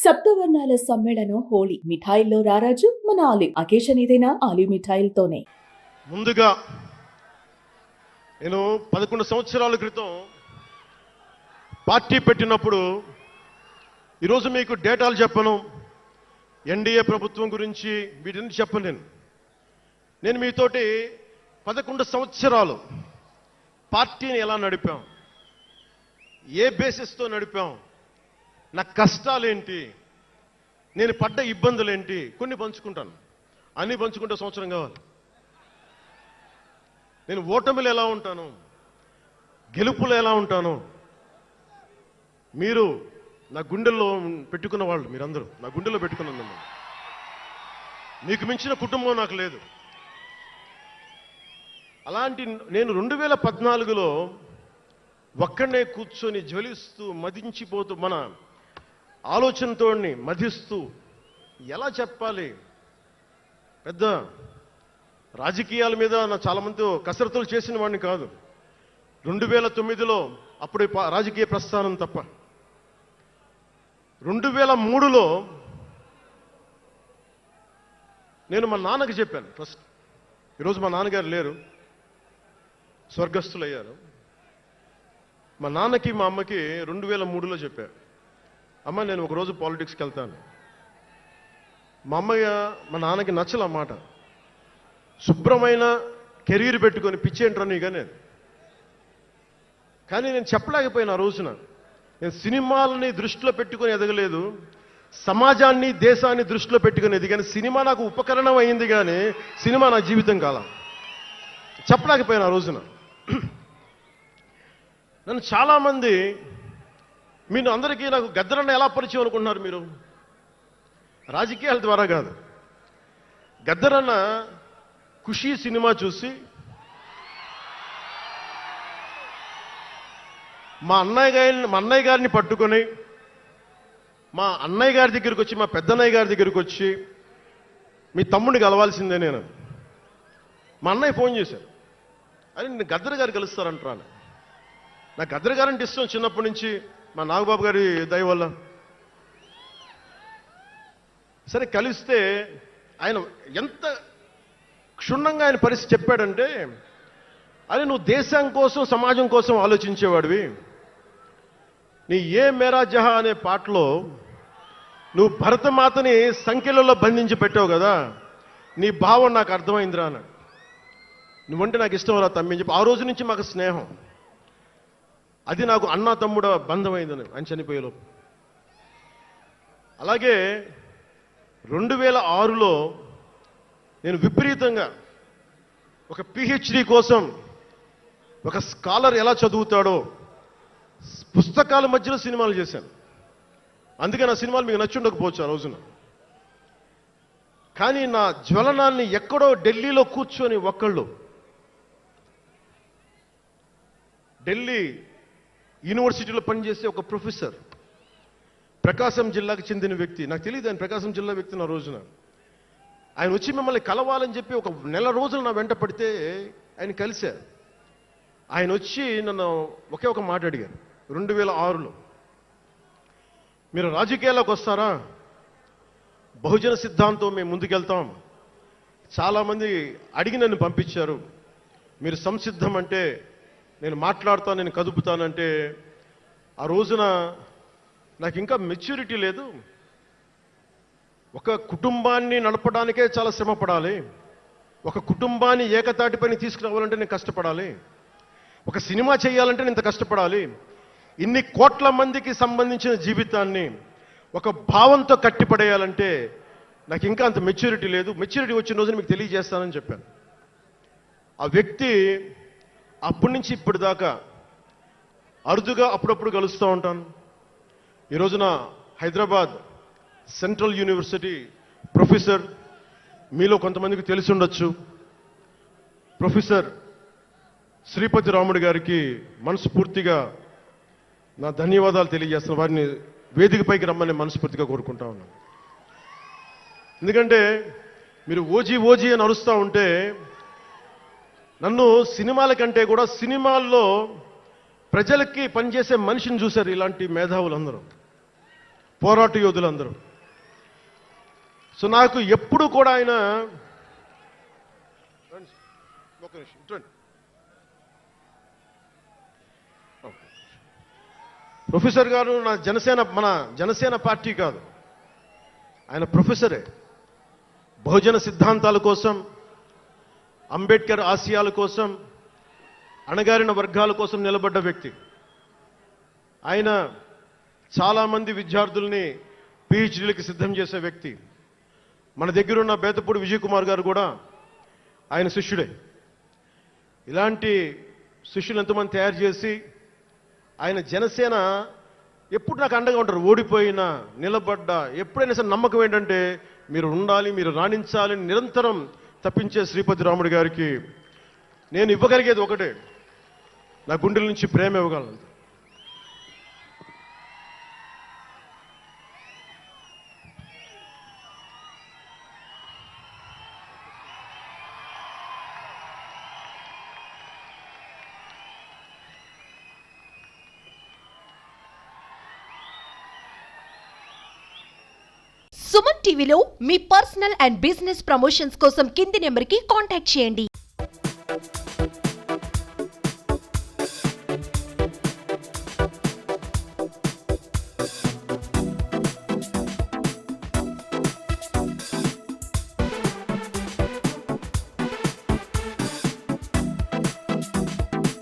సప్తవర్ణాల సమ్మేళనం హోళీ. మిఠాయిల్లో రారాజు మన ఆలివ్. అకేషన్ ఏదైనా ఆలివ్ మిఠాయిలతోనే. ముందుగా నేను 11 సంవత్సరాల క్రితం పార్టీ పెట్టినప్పుడు ఈరోజు మీకు డేటాలు చెప్పను, ఎన్డీఏ ప్రభుత్వం గురించి వీటిని చెప్పను. నేను మీతోటి 11 సంవత్సరాలు పార్టీని ఎలా నడిపాం, ఏ బేసిస్తో నడిపాం, నా కష్టాలేంటి, నేను పడ్డ ఇబ్బందులేంటి కొన్ని పంచుకుంటాను. అన్నీ పంచుకుంటే సంవత్సరం కావాలి. నేను ఓటమిలు ఎలా ఉంటాను, గెలుపులు ఎలా ఉంటాను, మీరు నా గుండెల్లో పెట్టుకున్న వాళ్ళు, మీరందరూ నా గుండెల్లో పెట్టుకున్నాను. మీకు మించిన కుటుంబం నాకు లేదు. అలాంటి నేను 2014లో ఒక్కడనే కూర్చొని జ్వలిస్తూ మదించిపోతూ మన ఆలోచనతో మధిస్తూ ఎలా చెప్పాలి, పెద్ద రాజకీయాల మీద నా చాలా మంది కసరత్తులు చేసిన వాడిని కాదు. 2009లో అప్పుడు రాజకీయ ప్రస్థానం తప్ప. 2003లో నేను మా నాన్నకి చెప్పాను ఫస్ట్. ఈరోజు మా నాన్నగారు లేరు, స్వర్గస్థులయ్యారు. మా నాన్నకి మా అమ్మకి 2003లో చెప్పారు, అమ్మ నేను ఒకరోజు పాలిటిక్స్కి వెళ్తాను. మా అమ్మయ్య మా నాన్నకి నచ్చల మాట. శుభ్రమైన కెరీర్ పెట్టుకొని పిచ్చేంట్రా నీగానే. కానీ నేను చెప్పలేకపోయినా ఆ రోజున. నేను సినిమాలని దృష్టిలో పెట్టుకొని ఎదగలేదు, సమాజాన్ని దేశాన్ని దృష్టిలో పెట్టుకొని ఎదిగాను. సినిమా నాకు ఉపకరణం అయింది కానీ సినిమా నా జీవితం కాలం. చెప్పలేకపోయినా ఆ రోజున. నన్ను చాలామంది, మీరు అందరికీ నాకు గద్దరన్న ఎలా పరిచయం అనుకుంటున్నారు మీరు? రాజకీయాల ద్వారా కాదు. గద్దరన్న ఖుషీ సినిమా చూసి మా అన్నయ్య గారిని పట్టుకొని మా అన్నయ్య గారి దగ్గరికి వచ్చి, మా పెద్దన్నయ్య గారి దగ్గరికి వచ్చి, మీ తమ్ముడిని కలవాల్సిందే నేను. మా అన్నయ్య ఫోన్ చేశారు, అని నేను గద్దర్ గారు కలుస్తారంటాను. నాకు గద్దర్ గారంటే ఇష్టం చిన్నప్పటి నుంచి, మా నాగబాబు గారి దయ వల్ల. సరే కలిస్తే ఆయన ఎంత క్షుణ్ణంగా ఆయన పరిస్థితి చెప్పాడంటే, అరే నువ్వు దేశం కోసం సమాజం కోసం ఆలోచించేవాడివి. నీ ఏ మేరా జహా అనే పాటలో నువ్వు భరతమాతని సంఖ్యలలో బంధించి పెట్టావు కదా, నీ భావం నాకు అర్థమైందిరా అన్నాడు. నువ్వంటే నాకు ఇష్టం రా తమ్మి అని చెప్పి ఆ రోజు నుంచి మాకు స్నేహం. అది నాకు అన్నా తమ్ముడ బంధం అయిందని ఆయన చనిపోయేలోపు. అలాగే 2006లో నేను విపరీతంగా ఒక పిహెచ్డి కోసం ఒక స్కాలర్ ఎలా చదువుతాడో పుస్తకాల మధ్యలో సినిమాలు చేశాను. అందుకే నా సినిమాలు మీకు నచ్చి ఉండకపోవచ్చు ఆ రోజున. కానీ నా జ్వలనాన్ని ఎక్కడో ఢిల్లీలో కూర్చొని ఒక్కళ్ళు, ఢిల్లీ యూనివర్సిటీలో పనిచేసే ఒక ప్రొఫెసర్, ప్రకాశం జిల్లాకు చెందిన వ్యక్తి, నాకు తెలియదు ఆయన ప్రకాశం జిల్లా వ్యక్తి. నా రోజున ఆయన వచ్చి మిమ్మల్ని కలవాలని చెప్పి ఒక నెల రోజులు నా వెంట పడితే ఆయన కలిశారు. ఆయన వచ్చి నన్ను ఒకే ఒక మాట అడిగారు 2006లో, మీరు రాజకీయాల్లోకి వస్తారా? బహుజన సిద్ధాంతం మేము ముందుకెళ్తాం. చాలామంది అడిగి నన్ను పంపించారు, మీరు సంసిద్ధం అంటే నేను మాట్లాడతాను, నేను కదుపుతానంటే. ఆ రోజున నాకు ఇంకా మెచ్యూరిటీ లేదు. ఒక కుటుంబాన్ని నడపడానికే చాలా శ్రమ పడాలి. ఒక కుటుంబాన్ని ఏకతాటిపైన తీసుకురావాలంటే నేను కష్టపడాలి. ఒక సినిమా చేయాలంటే నేను ఇంత కష్టపడాలి. ఇన్ని కోట్ల మందికి సంబంధించిన జీవితాన్ని ఒక భావంతో కట్టిపడేయాలంటే నాకు ఇంకా అంత మెచ్యూరిటీ లేదు. మెచ్యూరిటీ వచ్చిన రోజున మీకు తెలియజేస్తానని చెప్పాను. ఆ వ్యక్తి అప్పటి నుంచి ఇప్పటిదాకా అరుదుగా అప్పుడప్పుడు కలుస్తూ ఉంటాను. ఈ రోజున హైదరాబాద్ సెంట్రల్ యూనివర్సిటీ ప్రొఫెసర్, మీలో కొంతమందికి తెలిసి ఉండొచ్చు, ప్రొఫెసర్ శ్రీపతి రాముడు గారికి మనస్ఫూర్తిగా నా ధన్యవాదాలు తెలియజేస్తున్నాను. వారిని వేదికపైకి రమ్మని మనస్ఫూర్తిగా కోరుకుంటా ఉన్నాను. ఎందుకంటే మీరు ఓజీ ఓజీ అని అరుస్తూ ఉంటే నన్ను సినిమాల కంటే కూడా సినిమాల్లో ప్రజలకి పనిచేసే మనిషిని చూశారు ఇలాంటి మేధావులందరూ. పోరాట యోధులందరూ. సో నాకు ఎప్పుడు కూడా ఆయన ప్రొఫెసర్ గారు మన జనసేన పార్టీ కాదు, ఆయన ప్రొఫెసరే. బహుజన సిద్ధాంతాల కోసం, అంబేద్కర్ ఆశయాల కోసం, అణగారిన వర్గాల కోసం నిలబడ్డ వ్యక్తి. ఆయన చాలామంది విద్యార్థుల్ని పిహెచ్డీలకి సిద్ధం చేసే వ్యక్తి. మన దగ్గరున్న బేతపూడి విజయ్ కుమార్ గారు కూడా ఆయన శిష్యుడే. ఇలాంటి శిష్యులు ఎంతమంది తయారు చేసి ఆయన జనసేన ఎప్పుడు నాకు అండగా ఉంటారు. ఓడిపోయినా నిలబడ్డా ఎప్పుడైనా సరే నమ్మకం ఏంటంటే మీరు ఉండాలి, మీరు రాణించాలని నిరంతరం తప్పించే శ్రీపతి రాముడు గారికి నేను ఇవ్వగలిగేది ఒకటే, నా గుండెల నుంచి ప్రేమ ఇవ్వగలను. సుమన్ టీవీలో మీ పర్సనల్ అండ్ బిజినెస్ ప్రమోషన్స్ కోసం కింది నెంబర్కి కాంటాక్ట్ చేయండి.